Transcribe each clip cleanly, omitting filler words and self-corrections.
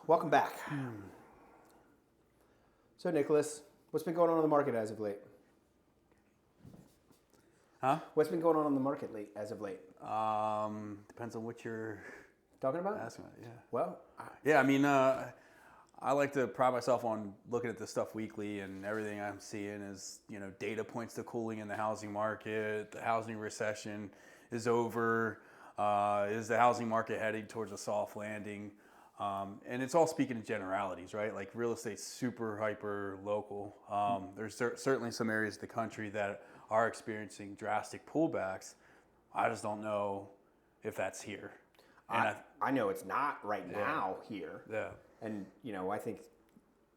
Welcome back. So, Nicholas, what's been going on in the market as of late? Huh? What's been going on in the market as of late? Depends on what you're Talking about? asking about. Yeah. Well, Yeah, I mean, I like to pride myself on looking at this stuff weekly, and everything I'm seeing is, data points to cooling in the housing market. The housing recession is over. Is the housing market heading towards a soft landing? And it's all speaking in generalities, right? Like real estate's super hyper local. There's certainly some areas of the country that are experiencing drastic pullbacks. I just don't know if that's here. And I know it's not right now here. Yeah. And, I think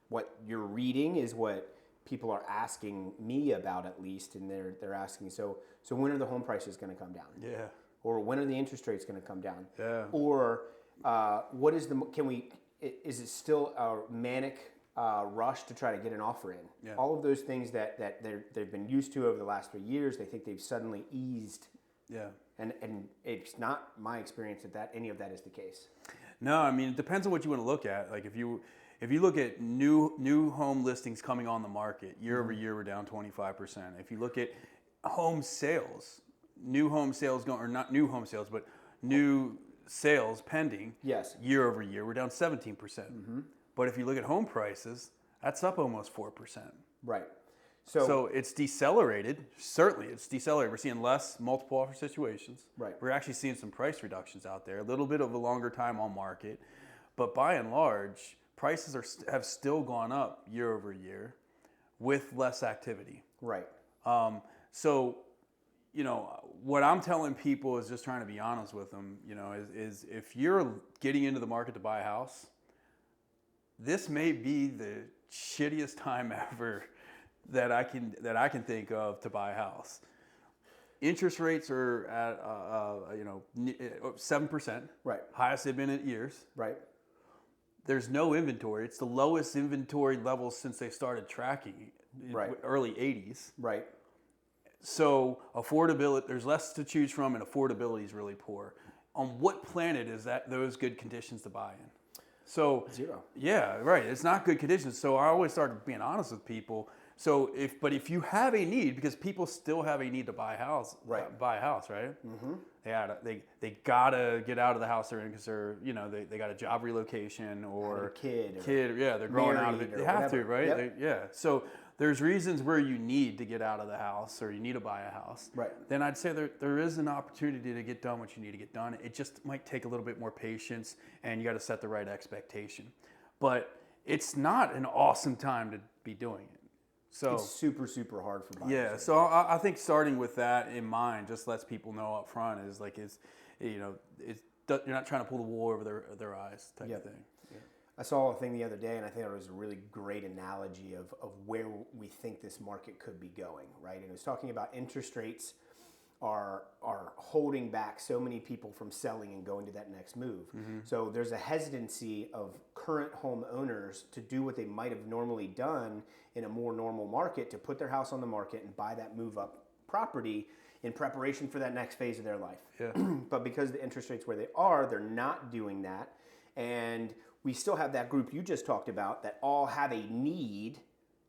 what you're reading is what people are asking me about, at least, and they're asking, so when are the home prices going to come down? Yeah. Or when are the interest rates going to come down? Yeah. Or what is is it still a manic rush to try to get an offer in? Yeah. All of those things that they've been used to over the last 3 years, they think they've suddenly eased. Yeah. And it's not my experience that any of that is the case. No, I mean, it depends on what you want to look at. Like if you look at new home listings coming on the market, year over year, we're down 25%. If you look at home sales, new home sales or not new home sales, but new sales pending, Yes. year over year, we're down 17%. But if you look at home prices, that's up almost 4%. Right. So it's decelerated. Certainly, it's decelerated. We're seeing less multiple offer situations. Right. We're actually seeing some price reductions out there. A little bit of a longer time on market, but by and large, prices have still gone up year over year, with less activity. Right. So, what I'm telling people is just trying to be honest with them. Is if you're getting into the market to buy a house, this may be the shittiest time ever that I can think of to buy a house. Interest rates are at 7%. Right. Highest they've been in years. Right. There's no inventory. It's the lowest inventory levels since they started tracking in early 80s. Right. So affordability, there's less to choose from, and affordability is really poor. On what planet is those good conditions to buy in? So zero. Yeah, right. It's not good conditions. So I always start being honest with people. So if you have a need, because people still have a need to buy a house, right? Mm-hmm. They gotta get out of the house they're in because they got a job relocation or a kid, they're growing out of it. They have to, right? Yep. So there's reasons where you need to get out of the house or you need to buy a house. Right. Then I'd say there is an opportunity to get done what you need to get done. It just might take a little bit more patience, and you got to set the right expectation. But it's not an awesome time to be doing it. So it's super, super hard for buyers. Yeah, so I think starting with that in mind just lets people know up front you're not trying to pull the wool over their eyes type of thing. Yeah. I saw a thing the other day, and I think it was a really great analogy of where we think this market could be going, right? And it was talking about interest rates are holding back so many people from selling and going to that next move. Mm-hmm. So there's a hesitancy of current home owners to do what they might have normally done in a more normal market, to put their house on the market and buy that move up property in preparation for that next phase of their life. Yeah. But because the interest rates where they are, they're not doing that. And we still have that group you just talked about that all have a need,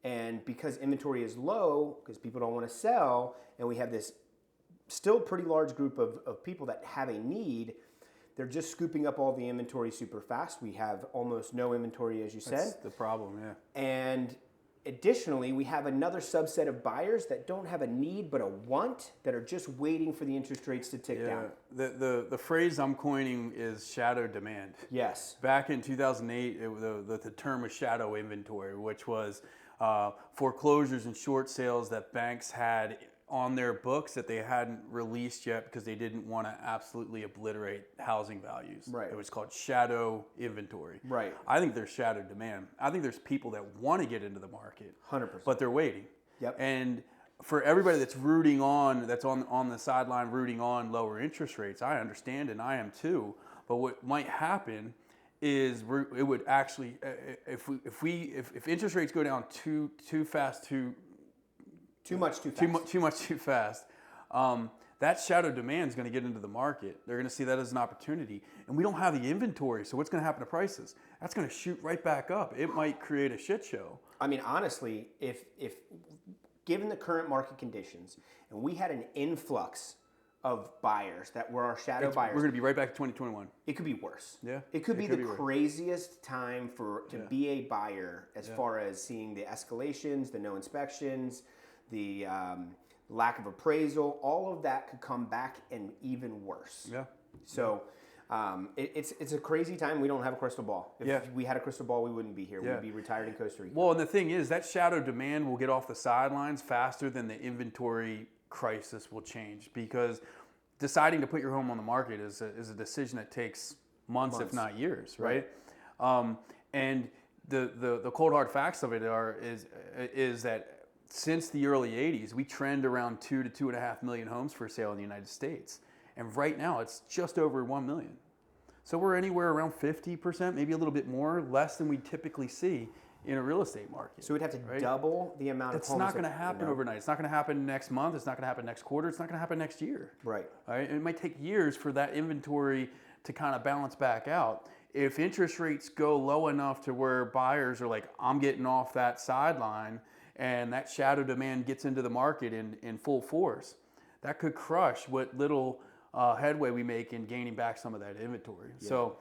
and because inventory is low, because people don't want to sell, and we have this still pretty large group of people that have a need, they're just scooping up all the inventory super fast. We have almost no inventory, as you said. That's the problem, yeah. And additionally, we have another subset of buyers that don't have a need but a want, that are just waiting for the interest rates to tick down. The phrase I'm coining is shadow demand. Yes. Back in 2008, the term was shadow inventory, which was foreclosures and short sales that banks had on their books that they hadn't released yet because they didn't want to absolutely obliterate housing values. Right. It was called shadow inventory. Right. I think there's shadow demand. I think there's people that want to get into the market, 100%, but they're waiting. Yep. And for everybody that's rooting on, that's on the sideline rooting on lower interest rates, I understand, and I am too. But what might happen is it would actually, if interest rates go down too fast, too much too fast, that shadow demand is going to get into the market. They're going to see that as an opportunity. And we don't have the inventory. So what's going to happen to prices? That's going to shoot right back up. It might create a shit show. I mean, honestly, if given the current market conditions and we had an influx of buyers that were our shadow buyers, we're going to be right back to 2021. It could be worse. Yeah. It could be the craziest time to be a buyer as far as seeing the escalations, the no inspections, the lack of appraisal. All of that could come back and even worse. Yeah. So it's a crazy time. We don't have a crystal ball. If we had a crystal ball, we wouldn't be here. We'd be retired in Costa Rica. Well, and the thing is, that shadow demand will get off the sidelines faster than the inventory crisis will change, because deciding to put your home on the market is a decision that takes months, if not years, right? And the cold hard facts of it is that since the early 80s, we trend around 2 to 2.5 million homes for sale in the United States. And right now it's just over 1 million. So we're anywhere around 50%, maybe a little bit more, less than we typically see in a real estate market. So we'd have to double the amount of homes. It's not going to happen overnight. It's not going to happen next month. It's not going to happen next quarter. It's not going to happen next year. Right. And it might take years for that inventory to kind of balance back out. If interest rates go low enough to where buyers are like, I'm getting off that sideline, and that shadow demand gets into the market in full force, that could crush what little headway we make in gaining back some of that inventory. Yeah. So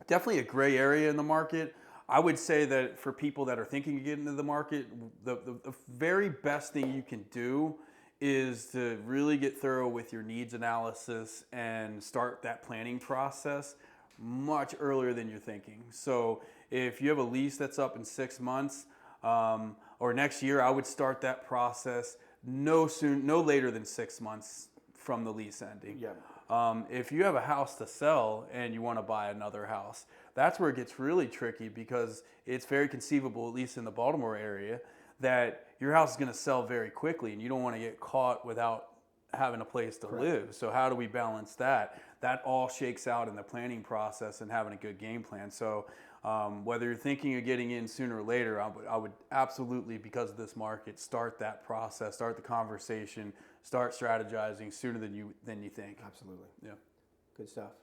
definitely a gray area in the market. I would say that for people that are thinking of getting into the market, the very best thing you can do is to really get thorough with your needs analysis and start that planning process much earlier than you're thinking. So if you have a lease that's up in 6 months or next year, I would start that process no later than 6 months from the lease ending. Yeah. If you have a house to sell and you want to buy another house, that's where it gets really tricky, because it's very conceivable, at least in the Baltimore area, that your house is going to sell very quickly and you don't want to get caught without having a place to live. So how do we balance that? That all shakes out in the planning process and having a good game plan. So whether you're thinking of getting in sooner or later, I would absolutely, because of this market, start that process, start the conversation, start strategizing sooner than you think. Absolutely. Yeah. Good stuff.